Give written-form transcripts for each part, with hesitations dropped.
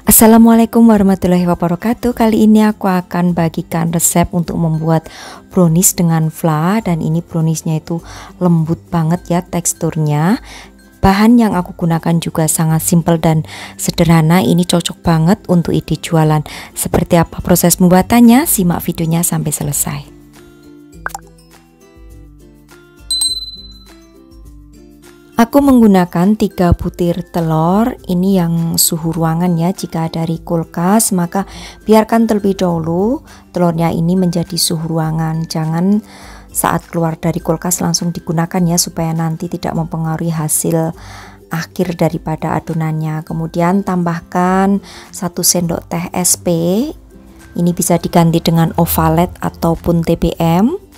Assalamualaikum warahmatullahi wabarakatuh. Kali ini aku akan bagikan resep untuk membuat brownies dengan fla. Dan ini browniesnya itu lembut banget ya teksturnya. Bahan yang aku gunakan juga sangat simpel dan sederhana. Ini cocok banget untuk ide jualan. Seperti apa proses pembuatannya? Simak videonya sampai selesai. Aku menggunakan 3 butir telur. Ini yang suhu ruangan ya. Jika dari kulkas maka biarkan terlebih dahulu telurnya ini menjadi suhu ruangan. Jangan saat keluar dari kulkas langsung digunakan ya, supaya nanti tidak mempengaruhi hasil akhir daripada adonannya. Kemudian tambahkan 1 sendok teh SP. Ini bisa diganti dengan ovalet ataupun TBM.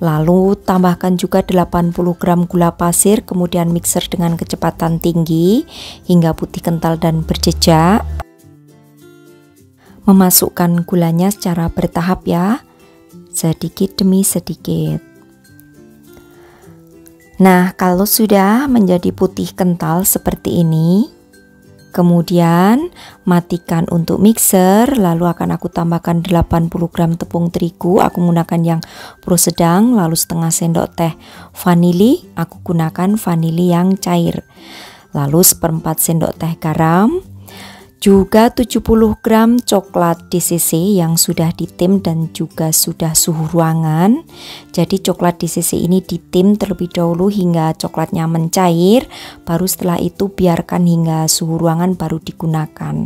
Lalu tambahkan juga 80 gram gula pasir, kemudian mixer dengan kecepatan tinggi hingga putih kental dan berjejak. Memasukkan gulanya secara bertahap ya, sedikit demi sedikit. Nah, kalau sudah menjadi putih kental seperti ini, kemudian matikan untuk mixer. Lalu akan aku tambahkan 80 gram tepung terigu. Aku menggunakan yang pro sedang. Lalu setengah sendok teh vanili. Aku gunakan vanili yang cair. Lalu 1/4 sendok teh garam. Juga 70 gram coklat DCC yang sudah ditim dan juga sudah suhu ruangan. Jadi coklat DCC ini ditim terlebih dahulu hingga coklatnya mencair. Baru setelah itu biarkan hingga suhu ruangan baru digunakan.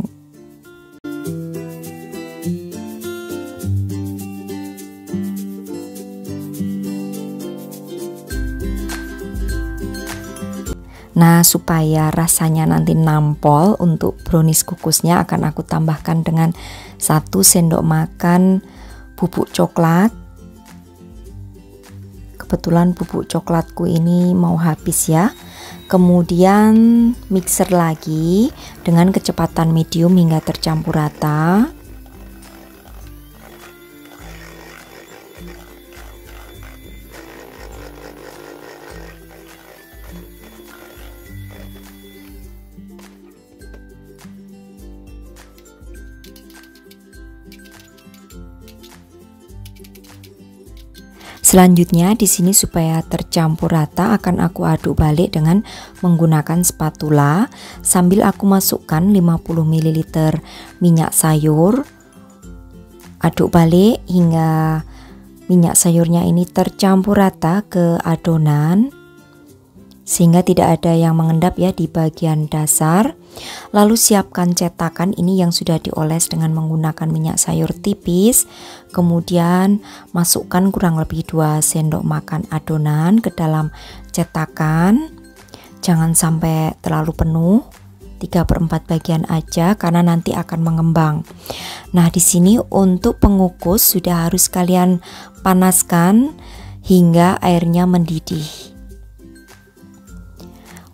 Nah, supaya rasanya nanti nampol, untuk brownies kukusnya akan aku tambahkan dengan 1 sendok makan bubuk coklat. Kebetulan bubuk coklatku ini mau habis ya. Kemudian mixer lagi dengan kecepatan medium hingga tercampur rata. Selanjutnya di sini supaya tercampur rata akan aku aduk balik dengan menggunakan spatula sambil aku masukkan 50 ml minyak sayur. Aduk balik hingga minyak sayurnya ini tercampur rata ke adonan sehingga tidak ada yang mengendap ya di bagian dasar. Lalu siapkan cetakan ini yang sudah dioles dengan menggunakan minyak sayur tipis. Kemudian masukkan kurang lebih 2 sendok makan adonan ke dalam cetakan. Jangan sampai terlalu penuh, 3/4 bagian aja karena nanti akan mengembang. Nah, di sini untuk pengukus sudah harus kalian panaskan hingga airnya mendidih.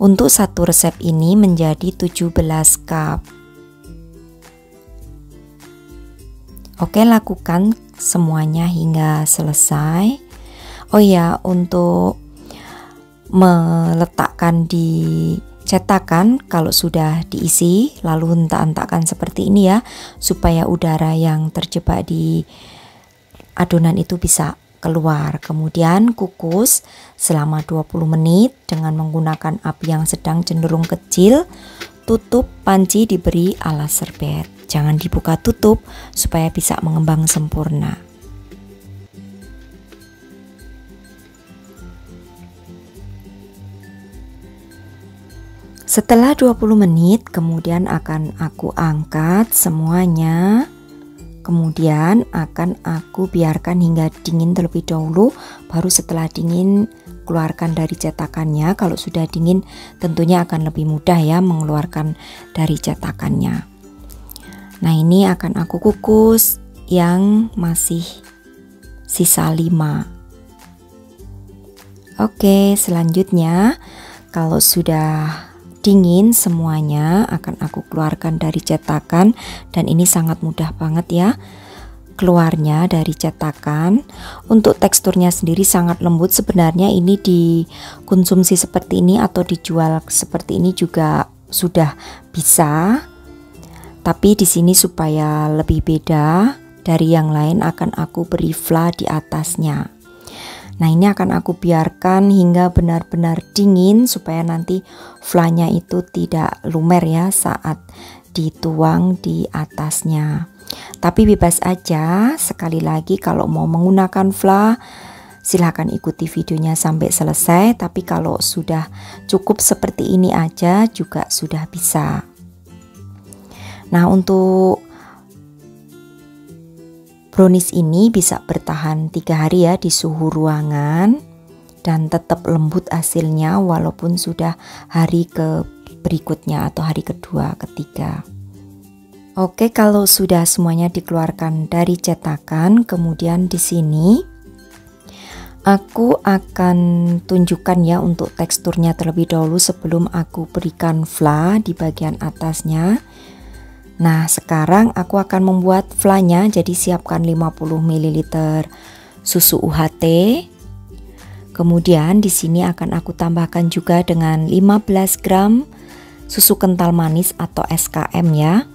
Untuk satu resep ini menjadi 17 cup. Oke, lakukan semuanya hingga selesai. Oh ya, untuk meletakkan di cetakan kalau sudah diisi, lalu hentak-hentakkan seperti ini ya, supaya udara yang terjebak di adonan itu bisa keluar. Kemudian kukus selama 20 menit dengan menggunakan api yang sedang cenderung kecil. Tutup panci diberi alas serbet. Jangan dibuka tutup supaya bisa mengembang sempurna. Setelah 20 menit kemudian akan aku angkat semuanya. Kemudian akan aku biarkan hingga dingin terlebih dahulu. Baru setelah dingin keluarkan dari cetakannya. Kalau sudah dingin tentunya akan lebih mudah ya mengeluarkan dari cetakannya. Nah, ini akan aku kukus yang masih sisa 5. Oke, selanjutnya kalau sudah dingin semuanya akan aku keluarkan dari cetakan. Dan ini sangat mudah banget ya keluarnya dari cetakan. Untuk teksturnya sendiri sangat lembut. Sebenarnya ini dikonsumsi seperti ini atau dijual seperti ini juga sudah bisa. Tapi di sini supaya lebih beda dari yang lain akan aku beri fla di atasnya. Nah, ini akan aku biarkan hingga benar-benar dingin supaya nanti flanya itu tidak lumer ya saat dituang di atasnya. Tapi bebas aja, sekali lagi kalau mau menggunakan fla silahkan ikuti videonya sampai selesai. Tapi kalau sudah cukup seperti ini aja juga sudah bisa. Nah, untuk brownies ini bisa bertahan 3 hari ya di suhu ruangan dan tetap lembut hasilnya walaupun sudah hari ke berikutnya atau hari kedua, ketiga. Oke, kalau sudah semuanya dikeluarkan dari cetakan, kemudian di sini aku akan tunjukkan ya untuk teksturnya terlebih dahulu sebelum aku berikan fla di bagian atasnya. Nah, sekarang aku akan membuat flanya, jadi siapkan 50 ml susu UHT. Kemudian di sini akan aku tambahkan juga dengan 15 gram susu kental manis atau SKM ya.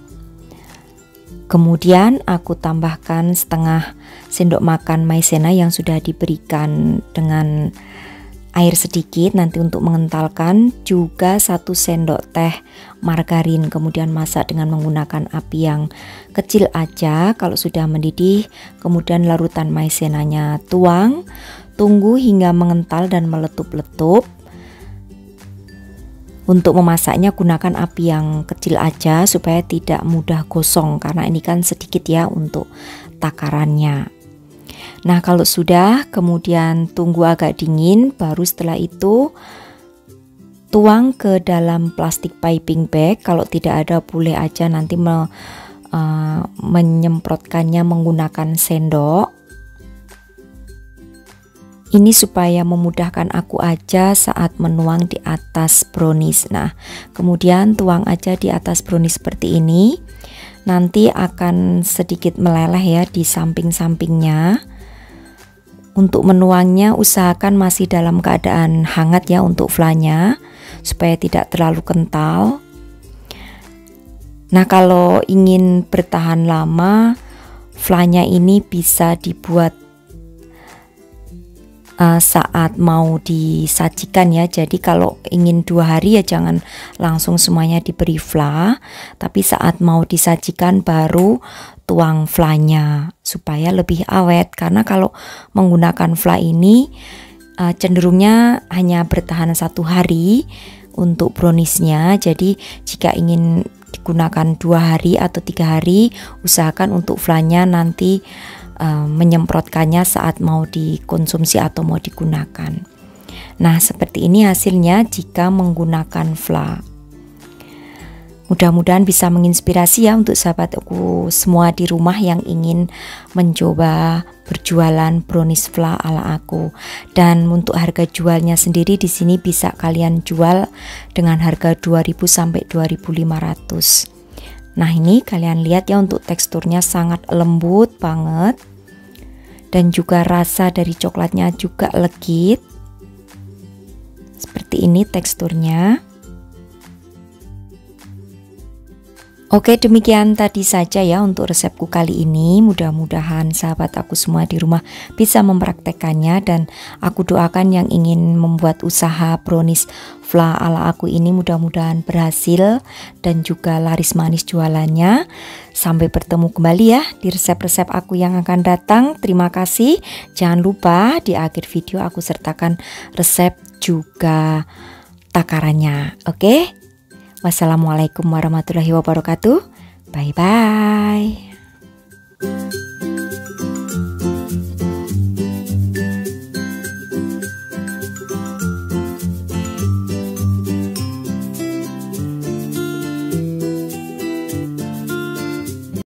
Kemudian aku tambahkan setengah sendok makan maizena yang sudah diberikan dengan air sedikit nanti untuk mengentalkan, juga 1 sendok teh margarin. Kemudian masak dengan menggunakan api yang kecil aja. Kalau sudah mendidih, kemudian larutan maizenanya tuang, tunggu hingga mengental dan meletup-letup. Untuk memasaknya gunakan api yang kecil aja supaya tidak mudah gosong karena ini kan sedikit ya untuk takarannya. Nah, kalau sudah, kemudian tunggu agak dingin, baru setelah itu tuang ke dalam plastik piping bag. Kalau tidak ada boleh aja nanti menyemprotkannya menggunakan sendok. Ini supaya memudahkan aku aja saat menuang di atas brownies. Nah, kemudian tuang aja di atas brownies seperti ini. Nanti akan sedikit meleleh ya di samping-sampingnya. Untuk menuangnya usahakan masih dalam keadaan hangat ya untuk flanya supaya tidak terlalu kental. Nah, kalau ingin bertahan lama, flanya ini bisa dibuat saat mau disajikan ya. Jadi kalau ingin 2 hari ya jangan langsung semuanya diberi fla, tapi saat mau disajikan baru tuang flanya supaya lebih awet. Karena kalau menggunakan fla ini cenderungnya hanya bertahan 1 hari untuk browniesnya. Jadi jika ingin digunakan 2 hari atau 3 hari, usahakan untuk flanya nanti menyemprotkannya saat mau dikonsumsi atau mau digunakan. Nah, seperti ini hasilnya jika menggunakan fla. Mudah-mudahan bisa menginspirasi ya untuk sahabatku semua di rumah yang ingin mencoba berjualan brownies fla ala aku. Dan untuk harga jualnya sendiri di sini bisa kalian jual dengan harga 2.000 sampai 2.500. Nah, ini kalian lihat ya untuk teksturnya sangat lembut banget. Dan juga rasa dari coklatnya juga legit. Seperti ini teksturnya. Oke, demikian tadi saja ya untuk resepku kali ini. Mudah-mudahan sahabat aku semua di rumah bisa mempraktekannya, dan aku doakan yang ingin membuat usaha brownies fla ala aku ini mudah-mudahan berhasil dan juga laris manis jualannya. Sampai bertemu kembali ya di resep-resep aku yang akan datang. Terima kasih. Jangan lupa di akhir video aku sertakan resep juga takarannya. Oke? Wassalamualaikum warahmatullahi wabarakatuh. Bye bye.